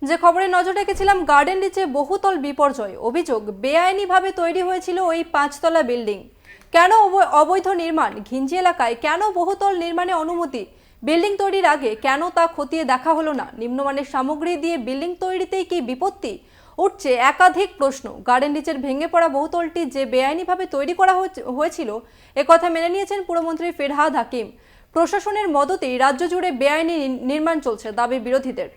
যে খবরে নজর রেখেছিলাম, গার্ডেন রিচে বহুতল বিপর্যয়। অভিযোগ, বেআইনিভাবে তৈরি হয়েছিল ওই 5 তলা বিল্ডিং। কেন অবৈধ নির্মাণ? ঘিঞ্জি এলাকায় কেন বহুতল নির্মাণে অনুমতি? বিল্ডিং তৈরির আগে কেন তা খতিয়ে দেখা হলো না? নিম্নমানের সামগ্রী দিয়ে বিল্ডিং তৈরিতেই কি বিপত্তি? উঠছে একাধিক প্রশ্ন। গার্ডেন রিচের ভেঙে পড়া বহুতলটি যে বেআইনিভাবে তৈরি করা হয়েছিল একথা মেনে নিয়েছেন পুরমন্ত্রী ফিরহাদ হাকিম। প্রশাসনের মদতেই রাজ্য জুড়ে বেআইনি নির্মাণ চলছে, দাবি বিরোধীদের।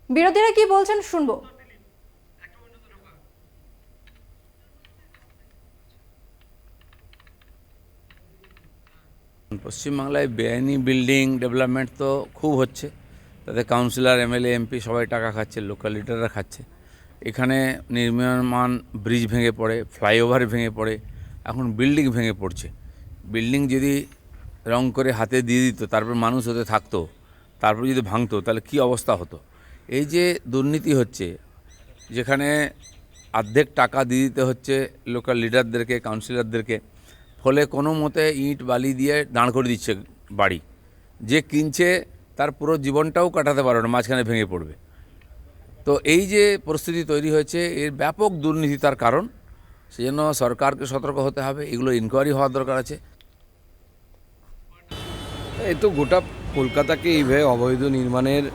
বিরোধীরা কি বলছেন শুনবো। পশ্চিমবাংলায় বেআইনি বিল্ডিং ডেভেলপমেন্ট তো খুব হচ্ছে, তাতে কাউন্সিলর, এমএলএ, এমপি সবাই টাকা খাচ্ছে, লোকাল লিডাররা খাচ্ছে। এখানে নির্মাণ ব্রিজ ভেঙে পড়ে, ফ্লাইওভার ভেঙে পড়ে, এখন বিল্ডিং ভেঙে পড়ছে। বিল্ডিং যদি রং করে হাতে দিয়ে দিত, তারপর মানুষ ওতে থাকতো, তারপর যদি ভাঙতো, তাহলে কি অবস্থা হতো। এই যে দুর্নীতি হচ্ছে, যেখানে অর্ধেক টাকা দিয়ে দিতে হচ্ছে লোকাল লিডারদেরকে, কাউন্সিলরদেরকে, ফলে কোনো মতে ইট বালি দিয়ে দাঁড় করে দিচ্ছে বাড়ি। যে কিনছে তার পুরো জীবনটাও কাটাতে পারবে না, মাঝখানে ভেঙে পড়বে। তো এই যে পরিস্থিতি তৈরি হয়েছে, এর ব্যাপক দুর্নীতি তার কারণ। সেজন্য সরকারকে সতর্ক হতে হবে, এগুলো ইনকোয়ারি হওয়ার দরকার আছে। এই তো গোটা কলকাতাকে এইভাবে অবৈধ নির্মাণের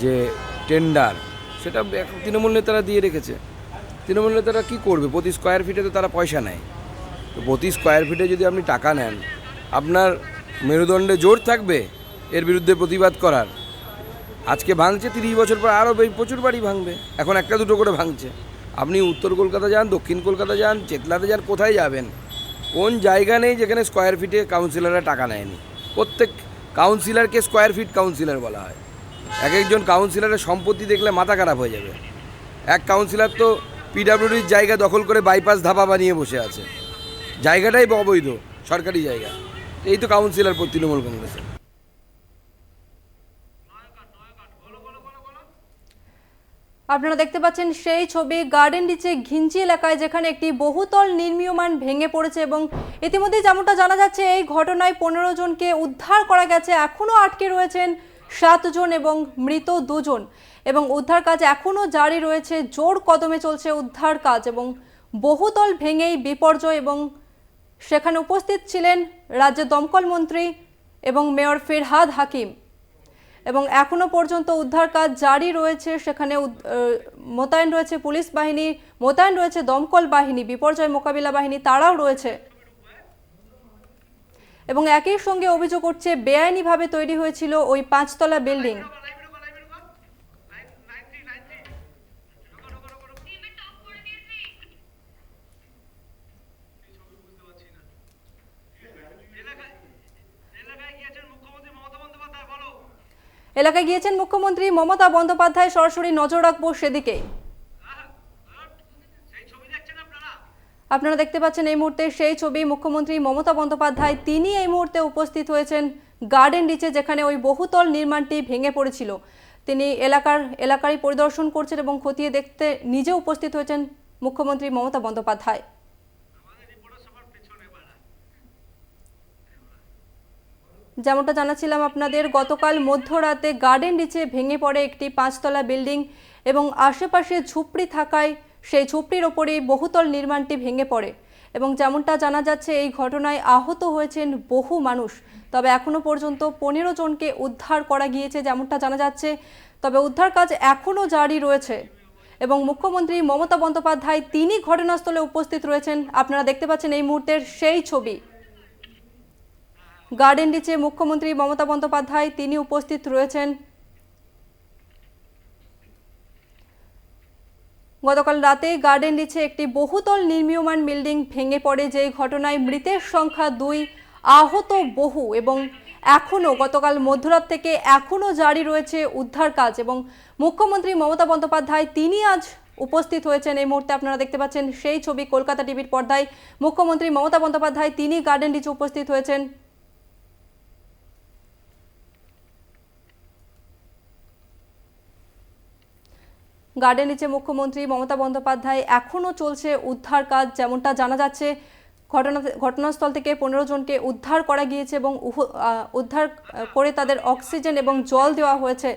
যে টেন্ডার, সেটা এখন তৃণমূল নেতারা দিয়ে রেখেছে। তৃণমূল নেতারা কী করবে? প্রতি স্কোয়ার ফিটে তো তারা পয়সা নেয়। তো প্রতি স্কোয়ার ফিটে যদি আপনি টাকা নেন, আপনার মেরুদণ্ডে জোর থাকবে এর বিরুদ্ধে প্রতিবাদ করার। আজকে ভাঙছে, 30 বছর পর আরও প্রচুর বাড়ি ভাঙবে। এখন একটা দুটো করে ভাঙছে। আপনি উত্তর কলকাতা যান, দক্ষিণ কলকাতা যান, চেতলাতে যান, কোথায় যাবেন? কোন জায়গা নেই যেখানে স্কোয়ার ফিটে কাউন্সিলররা টাকা নেয়নি? প্রত্যেক কাউন্সিলরকে স্কোয়ার ফিট কাউন্সিলর বলা হয়। এক একজন কাউন্সিলরের সম্পত্তি দেখলে মাথা খারাপ হয়ে যাবে। এক কাউন্সিলর তো পিডাব্লিউডির জায়গা দখল করে বাইপাস ধাবা বানিয়ে বসে আছে। জায়গাটাই অবৈধ, সরকারি জায়গা। এই তো কাউন্সিলর তৃণমূল কংগ্রেসের। আপনারা দেখতে পাচ্ছেন সেই ছবি, গার্ডেন রিচে ঘিঞ্জি এলাকায়, যেখানে একটি বহুতল নির্মীয়মান ভেঙে পড়েছে এবং ইতিমধ্যে যেমনটা জানা যাচ্ছে, এই ঘটনায় 15 জনকে উদ্ধার করা গেছে। এখনও আটকে রয়েছেন 7 জন এবং মৃত 2 জন, এবং উদ্ধার কাজ এখনও জারি রয়েছে। জোর কদমে চলছে উদ্ধার কাজ এবং বহুতল ভেঙেই বিপর্যয়। এবং সেখানে উপস্থিত ছিলেন রাজ্যের দমকল মন্ত্রী এবং মেয়র ফিরহাদ হাকিম, এবং এখনো পর্যন্ত উদ্ধার কাজ জারি রয়েছে। সেখানে মোতায়েন রয়েছে পুলিশ বাহিনী, মোতায়েন রয়েছে দমকল বাহিনী, বিপর্যয় মোকাবিলা বাহিনী, তারাও রয়েছে। এবং একই সঙ্গে অভিযোগ উঠছে, বেআইনিভাবে তৈরি হয়েছিল ওই 5 তলা বিল্ডিং। এলাকায় গিয়েছেন মুখ্যমন্ত্রী মমতা বন্দ্যোপাধ্যায়, সরাসরি নজর রাখবো সেদিকে। আপনারা দেখতে পাচ্ছেন এই মুহূর্তে সেই ছবি। মুখ্যমন্ত্রী মমতা বন্দ্যোপাধ্যায় তিনি এই মুহূর্তে উপস্থিত হয়েছেন গার্ডেন রিচে, যেখানে ওই বহুতল নির্মাণটি ভেঙে পড়েছিল। তিনি এলাকারই পরিদর্শন করছেন এবং খতিয়ে দেখতে নিজে উপস্থিত হয়েছেন মুখ্যমন্ত্রী মমতা বন্দ্যোপাধ্যায়। যেমনটা জানাচ্ছিলাম আপনাদের, গতকাল মধ্যরাতে গার্ডেন রিচে ভেঙে পড়ে একটি 5 তলা বিল্ডিং এবং আশেপাশে ঝুপড়ি থাকায় সেই ঝুপড়ির ওপরেই বহুতল নির্মাণটি ভেঙে পড়ে। এবং যেমনটা জানা যাচ্ছে, এই ঘটনায় আহত হয়েছেন বহু মানুষ। তবে এখনো পর্যন্ত 15 জনকে উদ্ধার করা গিয়েছে যেমনটা জানা যাচ্ছে। তবে উদ্ধার কাজ এখনও জারি রয়েছে এবং মুখ্যমন্ত্রী মমতা বন্দ্যোপাধ্যায় তিনি ঘটনাস্থলে উপস্থিত রয়েছেন। আপনারা দেখতে পাচ্ছেন এই মুহূর্তের সেই ছবি। গার্ডেন রিচে মুখ্যমন্ত্রী মমতা বন্দ্যোপাধ্যায় তিনি উপস্থিত রয়েছেন। গতকাল রাতে গার্ডেন রিচে একটি বহুতল নির্মীয়মান বিল্ডিং ভেঙে পড়ে, যে ঘটনায় মৃতের সংখ্যা 2, আহত বহু। এবং এখনও গতকাল মধ্যরাত থেকে এখনও জারি রয়েছে উদ্ধার কাজ। এবং মুখ্যমন্ত্রী মমতা বন্দ্যোপাধ্যায় তিনি আজ উপস্থিত হয়েছেন। এই মুহূর্তে আপনারা দেখতে পাচ্ছেন সেই ছবি কলকাতা টিভির পর্দায়। মুখ্যমন্ত্রী মমতা বন্দ্যোপাধ্যায় তিনি গার্ডেন রিচে উপস্থিত হয়েছেন। গার্ডেন নিচে মুখ্যমন্ত্রী মমতা বন্দ্যোপাধ্যায় এখনও চলছে উদ্ধার কাজ। যেমনটা জানা যাচ্ছে ঘটনাস্থল থেকে 15 জনকে উদ্ধার করা গিয়েছে এবং উদ্ধার করে তাদের অক্সিজেন এবং জল দেওয়া হয়েছে।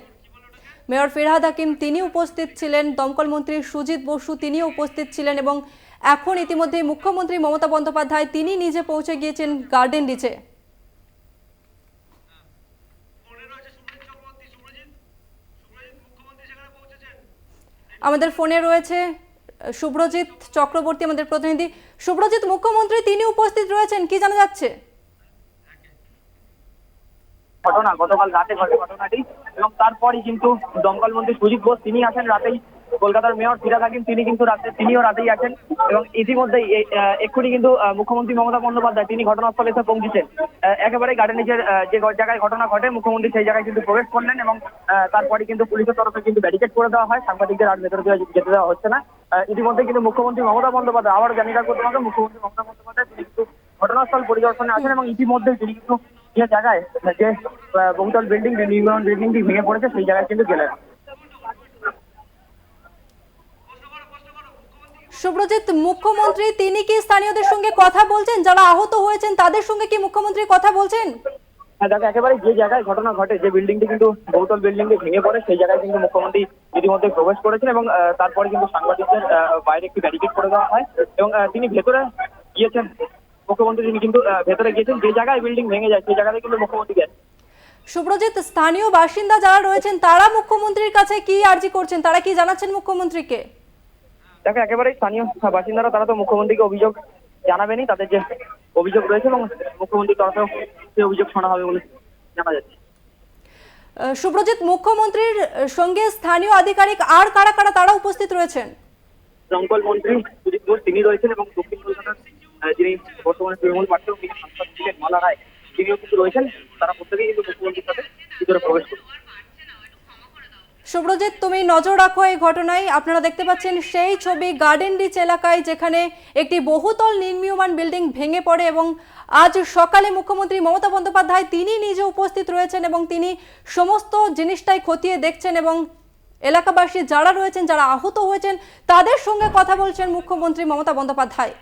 মেয়র ফিরহাদ হাকিম তিনি উপস্থিত ছিলেন, দমকল মন্ত্রী সুজিত বসু তিনিও উপস্থিত ছিলেন এবং এখন ইতিমধ্যে মুখ্যমন্ত্রী মমতা বন্দ্যোপাধ্যায় তিনি নিজে পৌঁছে গিয়েছেন গার্ডেন নিচে। আমাদের ফোনে রয়েছে শুভ্রজিৎ চক্রবর্তী, আমাদের প্রতিনিধি। শুভ্রজিৎ, মুখ্যমন্ত্রী তিনি উপস্থিত রয়েছেন, কি জানা যাচ্ছে? গতকাল রাতে ঘটে ঘটনাটি এবং তারপরই কিন্তু দমকল মন্ত্রী সুজিত বোস তিনি আসেন রাতেই। কলকাতার মেয়র ফিরহাদ হাকিম তিনিও রাতেই আছেন এবং ইতিমধ্যেই এক্ষুনি কিন্তু মুখ্যমন্ত্রী মমতা বন্দ্যোপাধ্যায় তিনি ঘটনাস্থলে এসে পৌঁছেছেন। একেবারে গার্ডেন নিচের যে জায়গায় ঘটনা ঘটে মুখ্যমন্ত্রী সেই জায়গায় কিন্তু প্রবেশ করলেন এবং তারপরে কিন্তু পুলিশের তরফে কিন্তু ব্যারিকেড করে দেওয়া হয়, সাংবাদিকদের আর ভেতরে যেতে দেওয়া হচ্ছে না। ইতিমধ্যে কিন্তু মুখ্যমন্ত্রী মমতা বন্দ্যোপাধ্যায় আবার জানিয়ে রাখবো তোমাকে, মুখ্যমন্ত্রী মমতা বন্দ্যোপাধ্যায় তিনি কিন্তু ঘটনাস্থল পরিদর্শনে আসেন এবং ইতিমধ্যে তিনি কিন্তু যে জায়গায় যে বহুতল নির্মাণ বিল্ডিংটি ভেঙে পড়েছে সেই জায়গায় কিন্তু গেলেন। শুভ্রজিৎ, মুখ্যমন্ত্রী তিনি কি স্থানীয়দের সঙ্গে কথা বলছেন? যারা আহত হয়েছেন তাদের সঙ্গে কি মুখ্যমন্ত্রী কথা বলছেন? হ্যাঁ দেখো, একেবারে যে জায়গায় ঘটনা ঘটে যে বিল্ডিংটি কিন্তু বহুতল বিল্ডিংটি ভেঙে পড়ে সেই জায়গায় কিন্তু মুখ্যমন্ত্রী ইতিমধ্যে প্রবেশ করেছেন এবং তারপরে কিন্তু সাংবাদিকদের বাইরে একটি ব্যারিকেড করে দেওয়া হয় এবং তিনি ভেতরে গিয়েছেন। মুখ্যমন্ত্রী তিনি কিন্তু ভেতরে গিয়েছেন, যে জায়গায় বিল্ডিং ভেঙে যায় সেই জায়গায় কিন্তু মুখ্যমন্ত্রী গেছেন। শুভ্রজিৎ, স্থানীয় বাসিন্দা যারা রয়েছেন তারা মুখ্যমন্ত্রীর কাছে কি আর্জি করছেন, তারা কি জানাচ্ছেন মুখ্যমন্ত্রীকে? দেখো, একেবারে স্থানীয় বাসিন্দারা তারা তো মুখ্যমন্ত্রীকে অভিযোগ জানাবেনই, তাদের যে অভিযোগ রয়েছে এবং মুখ্যমন্ত্রীর তরফেও সেই অভিযোগ শোনা হবে বলে জানা যাচ্ছে। শুভ্রজিৎ, মুখ্যমন্ত্রীর সঙ্গে স্থানীয় আধিকারিক আর কারা কারা তারা উপস্থিত রয়েছেন? দমকল মন্ত্রী সুজিত বোস তিনি রয়েছেন এবং দক্ষিণ কলকাতার যিনি বর্তমানে তৃণমূল প্রার্থী তিনি সাংসদ ছিলেন মালা রায় তিনিও কিন্তু রয়েছেন। তারা প্রত্যেকেই কিন্তু মুখ্যমন্ত্রীর সাথে ভিতরে প্রবেশ করছেন। শুভ্রজিৎ, তুমি নজর রাখো এই ঘটনায়। আপনারা দেখতে পাচ্ছেন সেই ছবি গার্ডেন রিচ এলাকায়, যেখানে একটি বহুতল নির্মীয়মান বিল্ডিং ভেঙে পড়ে এবং আজ সকালে মুখ্যমন্ত্রী মমতা বন্দ্যোপাধ্যায় তিনি নিজে উপস্থিত রয়েছেন এবং তিনি সমস্ত জিনিসটাই খতিয়ে দেখছেন এবং এলাকাবাসী যারা রয়েছেন, যারা আহত হয়েছেন তাদের সঙ্গে কথা বলছেন মুখ্যমন্ত্রী মমতা বন্দ্যোপাধ্যায়।